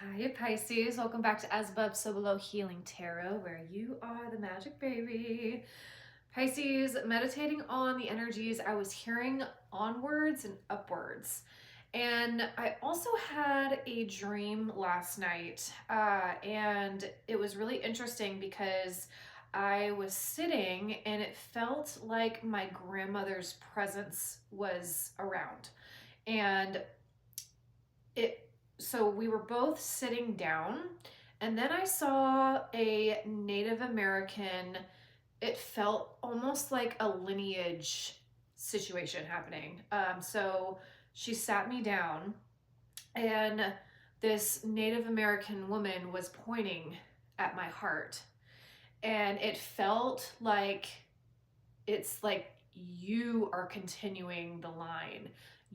Hi Pisces, welcome back to As Above So Below Healing Tarot, where you are the magic baby. Pisces, meditating on the energies, I was hearing onwards and upwards. And I also had a dream last night, and it was really interesting because I was sitting and it felt like my grandmother's presence was around. And it so we were both sitting down, and then I saw a Native American. It felt almost like a lineage situation happening. So she sat me down, and this Native American woman was pointing at my heart, and it felt like it's like you are continuing the line.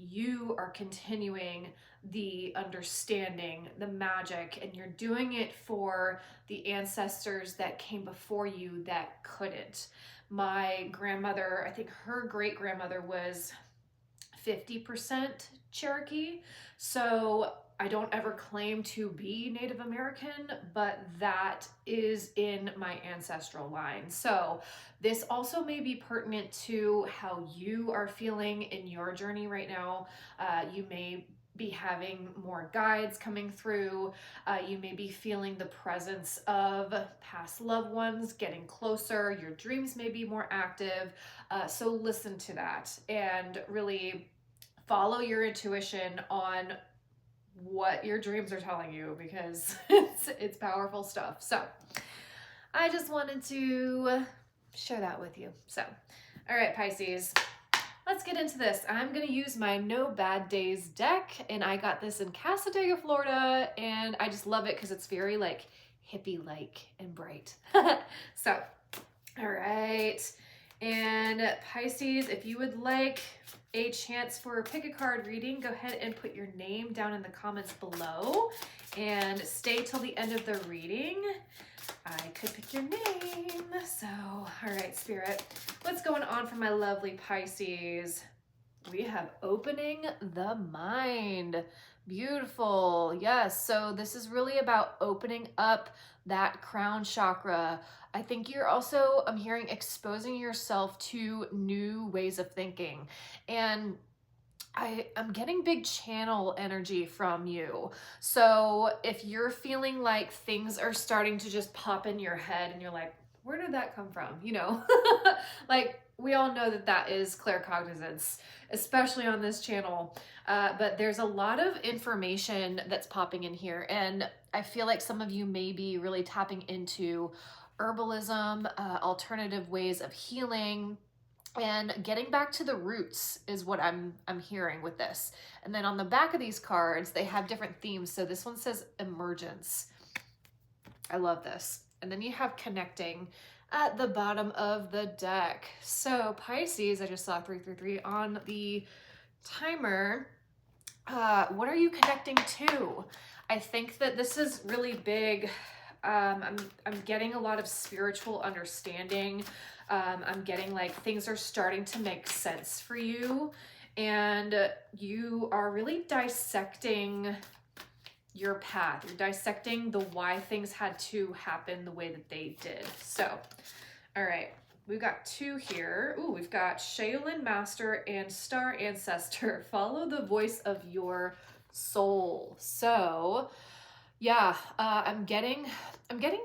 You are continuing the understanding, the magic, and you're doing it for the ancestors that came before you that couldn't. My grandmother, I think her great grandmother was 50% Cherokee. So I don't ever claim to be Native American, but that is in my ancestral line. So this also may be pertinent to how you are feeling in your journey right now. You may be having more guides coming through. You may be feeling the presence of past loved ones getting closer. Your dreams may be more active. So listen to that and really follow your intuition on what your dreams are telling you, because it's powerful stuff. So I just wanted to share that with you. So, all right, Pisces, let's get into this. I'm going to use my No Bad Days deck, and I got this in Casadega, Florida, and I just love it because it's very like hippie-like and bright. So, all right. And Pisces, if you would like a chance for a pick a card reading, go ahead and put your name down in the comments below and stay till the end of the reading. I could pick your name. So, all right, Spirit, what's going on for my lovely Pisces? We have opening the mind. Beautiful. Yes. So this is really about opening up that crown chakra. I think you're also, I'm hearing, exposing yourself to new ways of thinking. And I'm getting big channel energy from you. So if you're feeling like things are starting to just pop in your head and you're like, where did that come from? You know, like we all know that that is claircognizance, especially on this channel. But there's a lot of information that's popping in here. And I feel like some of you may be really tapping into herbalism, alternative ways of healing, and getting back to the roots is what I'm hearing with this. And then on the back of these cards, they have different themes. So this one says emergence. I love this. And then you have connecting at the bottom of the deck. So Pisces, I just saw 333 on the timer. What are you connecting to? I think that this is really big. I'm getting a lot of spiritual understanding. I'm getting like things are starting to make sense for you, and you are really dissecting your path. You're dissecting the why things had to happen the way that they did. So, all right, we've got two here. Ooh, we've got Shaolin Master and Star Ancestor. Follow the voice of your soul. So, yeah, I'm getting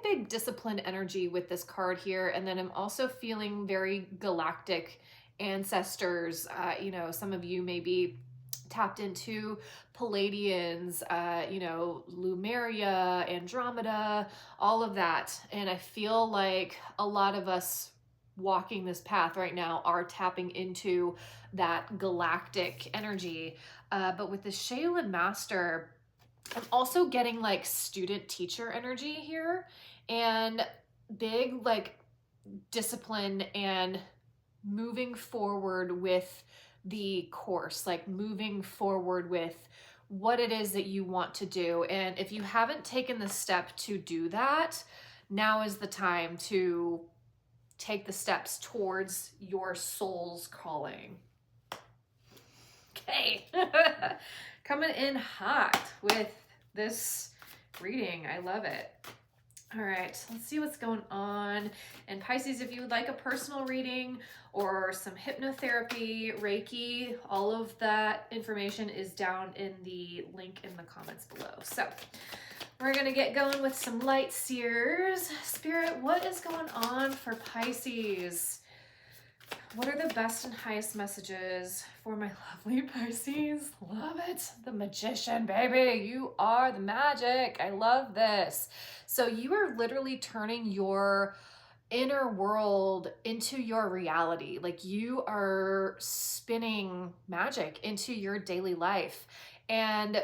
big discipline energy with this card here, and then I'm also feeling very galactic ancestors. You know, some of you may be tapped into Palladians, you know, Lumeria, Andromeda, all of that. And I feel like a lot of us walking this path right now are tapping into that galactic energy. But with the Shaolin Master, I'm also getting like student teacher energy here, and big like discipline and moving forward with the course, like moving forward with what it is that you want to do. And if you haven't taken the step to do that, now is the time to take the steps towards your soul's calling. Okay. Coming in hot with this reading. I love it. All right, let's see what's going on. And Pisces, if you would like a personal reading or some hypnotherapy, Reiki, all of that information is down in the link in the comments below. So we're gonna get going with some light seers. Spirit, what is going on for Pisces? What are the best and highest messages for my lovely Pisces? Love it. The Magician, baby. You are the magic. I love this. So you are literally turning your inner world into your reality. Like you are spinning magic into your daily life. And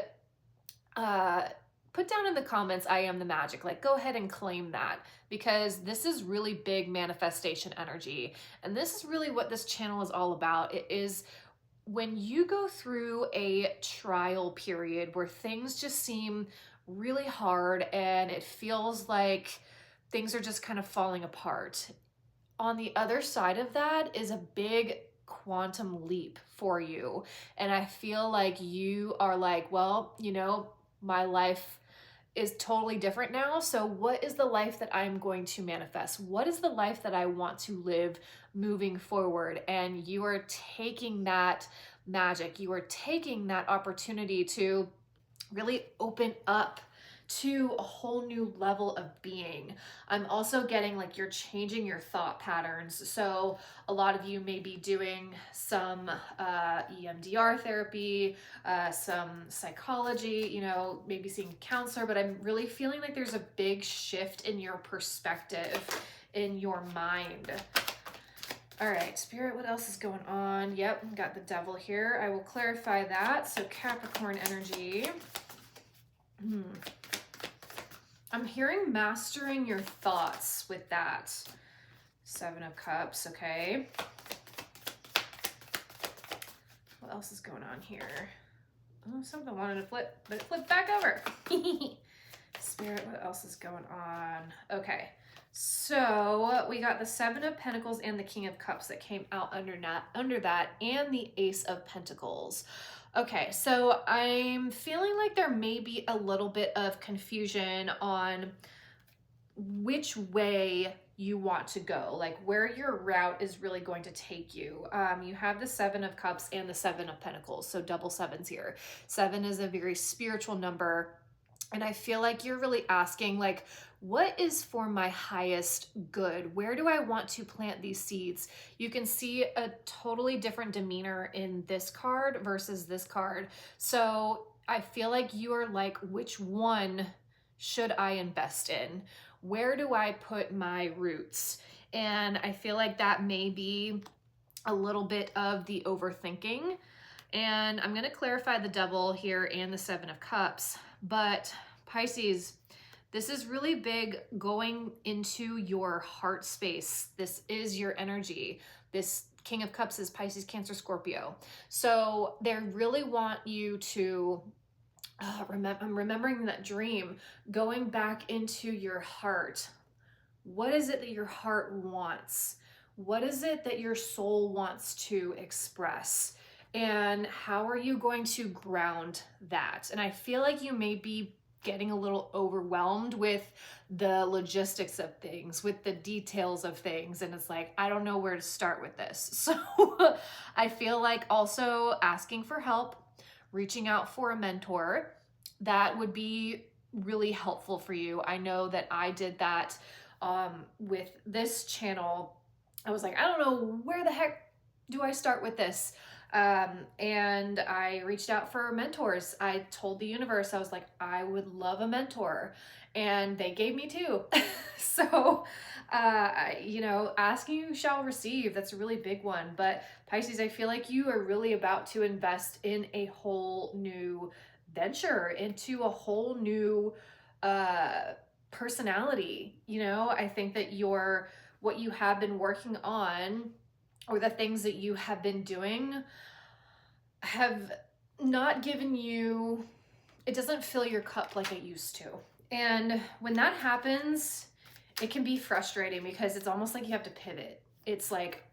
put down in the comments, I am the magic. Like, go ahead and claim that, because this is really big manifestation energy. And this is really what this channel is all about. It is when you go through a trial period where things just seem really hard and it feels like things are just kind of falling apart. On the other side of that is a big quantum leap for you. And I feel like you are like, well, you know, my life is totally different now. So what is the life that I'm going to manifest? What is the life that I want to live moving forward? And you are taking that magic, you are taking that opportunity to really open up to a whole new level of being. I'm also getting like you're changing your thought patterns. So a lot of you may be doing some EMDR therapy, some psychology, you know, maybe seeing a counselor, but I'm really feeling like there's a big shift in your perspective, in your mind. All right, Spirit, what else is going on? Yep, got the Devil here. I will clarify that. So Capricorn energy. I'm hearing mastering your thoughts with that. Seven of Cups, okay. What else is going on here? Oh, something wanted to flip, but it flipped back over. Spirit, what else is going on? Okay, so we got the Seven of Pentacles and the King of Cups that came out under that, and the Ace of Pentacles. Okay, so I'm feeling like there may be a little bit of confusion on which way you want to go, like where your route is really going to take you. You have the Seven of Cups and the Seven of Pentacles, so double sevens here. Seven is a very spiritual number. And I feel like you're really asking, like, what is for my highest good? Where do I want to plant these seeds? You can see a totally different demeanor in this card versus this card. So I feel like you are like, which one should I invest in? Where do I put my roots? And I feel like that may be a little bit of the overthinking. And I'm going to clarify the Devil here and the Seven of Cups. But Pisces, this is really big going into your heart space. This is your energy. This King of Cups is Pisces, Cancer, Scorpio. So they really want you to I'm remembering that dream, going back into your heart. What is it that your heart wants? What is it that your soul wants to express? And how are you going to ground that? And I feel like you may be getting a little overwhelmed with the logistics of things, with the details of things. And it's like, I don't know where to start with this. So I feel like also asking for help, reaching out for a mentor, that would be really helpful for you. I know that I did that with this channel. I was like, I don't know, where the heck do I start with this? And I reached out for mentors. I told the universe, I was like, I would love a mentor. And they gave me two. So, you know, asking you shall receive. That's a really big one. But Pisces, I feel like you are really about to invest in a whole new venture, into a whole new personality. You know, I think that what you have been working on, or the things that you have been doing, have not given you, it doesn't fill your cup like it used to. And when that happens, it can be frustrating because it's almost like you have to pivot. It's like,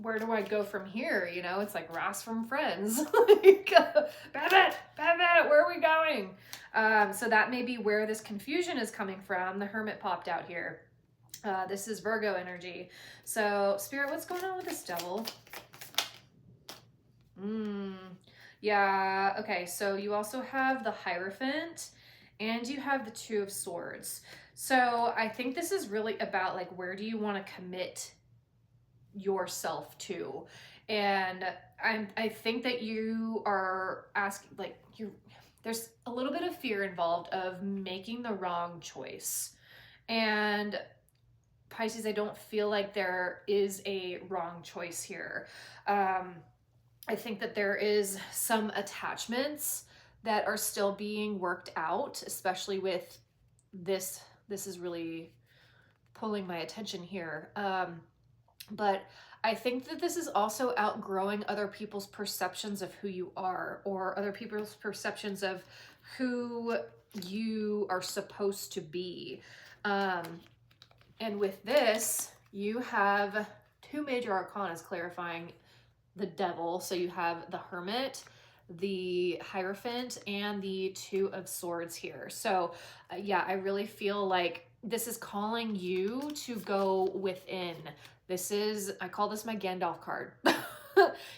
where do I go from here? You know, it's like Ross from Friends. Like, Babbitt, where are we going? So that may be where this confusion is coming from. The Hermit popped out here. This is Virgo energy. So Spirit, what's going on with this Devil? Yeah, okay, so you also have the Hierophant and you have the Two of Swords. So I think this is really about like, where do you want to commit yourself to? And I think that you are asking, like, there's a little bit of fear involved of making the wrong choice. And Pisces, I don't feel like there is a wrong choice here. I think that there is some attachments that are still being worked out, especially with this. This is really pulling my attention here. But I think that this is also outgrowing other people's perceptions of who you are, or other people's perceptions of who you are supposed to be. And with this, you have two major arcanas clarifying the Devil. So you have the Hermit, the Hierophant, and the Two of Swords here. So yeah, I really feel like this is calling you to go within. This is, I call this my Gandalf card.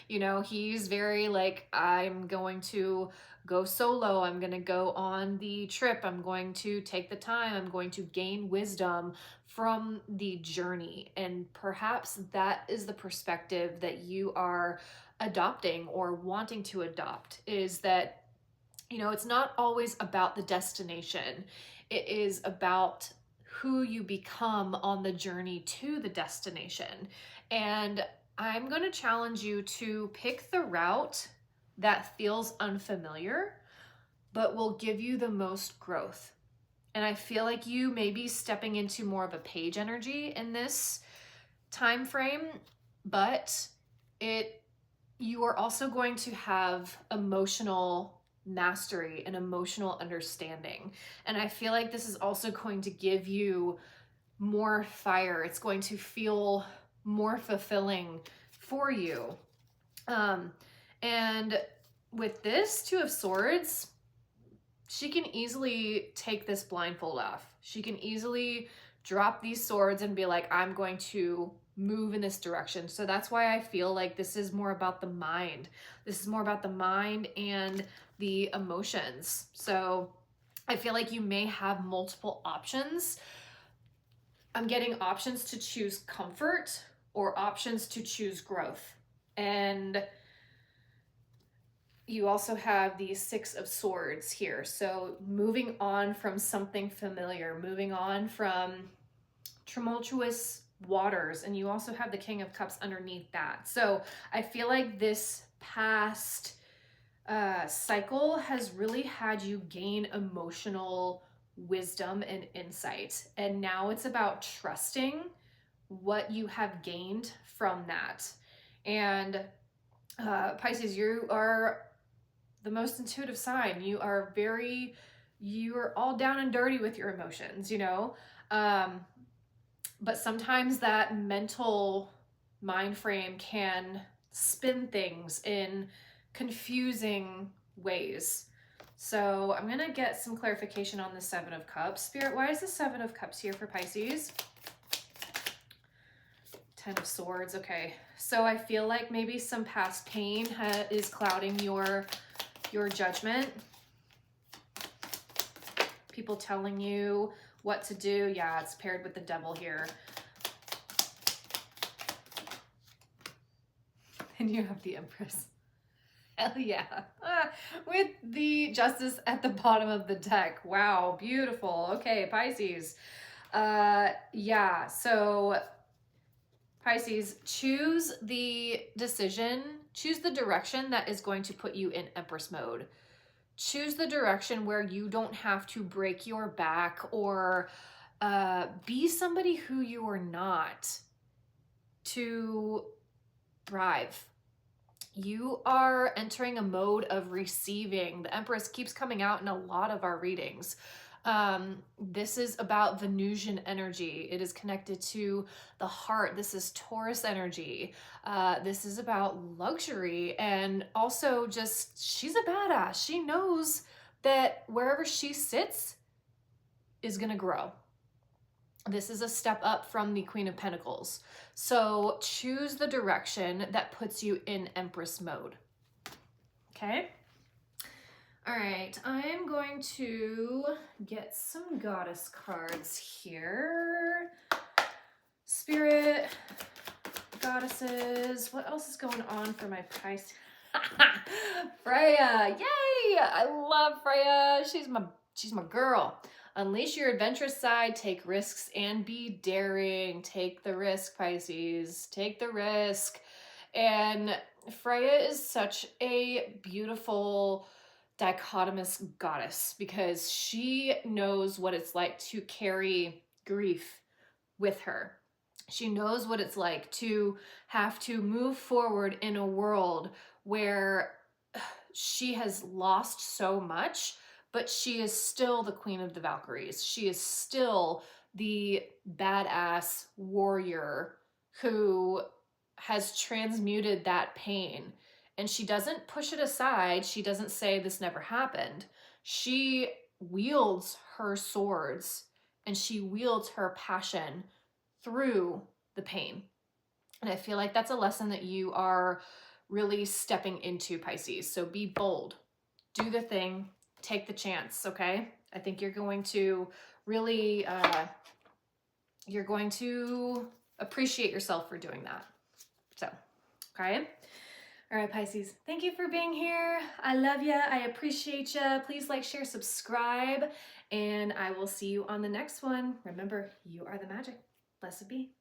You know, he's very like, I'm going to go solo. I'm going to go on the trip. I'm going to take the time. I'm going to gain wisdom from the journey. And perhaps that is the perspective that you are adopting or wanting to adopt, is that, you know, it's not always about the destination. It is about who you become on the journey to the destination. And I'm going to challenge you to pick the route that feels unfamiliar, but will give you the most growth. And I feel like you may be stepping into more of a page energy in this time frame, but you are also going to have emotional mastery and emotional understanding. And I feel like this is also going to give you more fire. It's going to feel more fulfilling for you. And with this Two of Swords, she can easily take this blindfold off. She can easily drop these swords and be like, I'm going to move in this direction. So that's why I feel like this is more about the mind. This is more about the mind and the emotions. So I feel like you may have multiple options. I'm getting options to choose comfort or options to choose growth. And you also have the Six of Swords here. So moving on from something familiar, moving on from tumultuous waters. And you also have the King of Cups underneath that. So I feel like this past cycle has really had you gain emotional wisdom and insight. And now it's about trusting what you have gained from that. And Pisces, you are the most intuitive sign. You are all down and dirty with your emotions, you know? But sometimes that mental mind frame can spin things in confusing ways. So I'm gonna get some clarification on the Seven of Cups. Spirit, why is the Seven of Cups here for Pisces? Ten of Swords, okay. So I feel like maybe some past pain is clouding your judgment. People telling you what to do. Yeah, it's paired with the Devil here. And you have the Empress. Hell yeah. With the Justice at the bottom of the deck. Wow, beautiful. Okay, Pisces. Yeah, so Pisces, choose the decision, choose the direction that is going to put you in Empress mode. Choose the direction where you don't have to break your back or be somebody who you are not to thrive. You are entering a mode of receiving. The Empress keeps coming out in a lot of our readings. This is about Venusian energy. It is connected to the heart. This is Taurus energy. This is about luxury, and also just, she's a badass. She knows that wherever she sits is going to grow. This is a step up from the Queen of Pentacles. So choose the direction that puts you in Empress mode. Okay? All right, I'm going to get some goddess cards here. Spirit, goddesses. What else is going on for my Pisces? Freya, yay! I love Freya. She's my girl. Unleash your adventurous side, take risks, and be daring. Take the risk, Pisces. Take the risk. And Freya is such a beautiful dichotomous goddess because she knows what it's like to carry grief with her. She knows what it's like to have to move forward in a world where she has lost so much, but she is still the Queen of the Valkyries. She is still the badass warrior who has transmuted that pain. And she doesn't push it aside. She doesn't say this never happened. She wields her swords and she wields her passion through the pain. And I feel like that's a lesson that you are really stepping into, Pisces. So be bold, do the thing, take the chance, okay? I think you're going to really, you're going to appreciate yourself for doing that. So, okay? All right, Pisces, thank you for being here. I love you. I appreciate you. Please like, share, subscribe, and I will see you on the next one. Remember, you are the magic. Blessed be.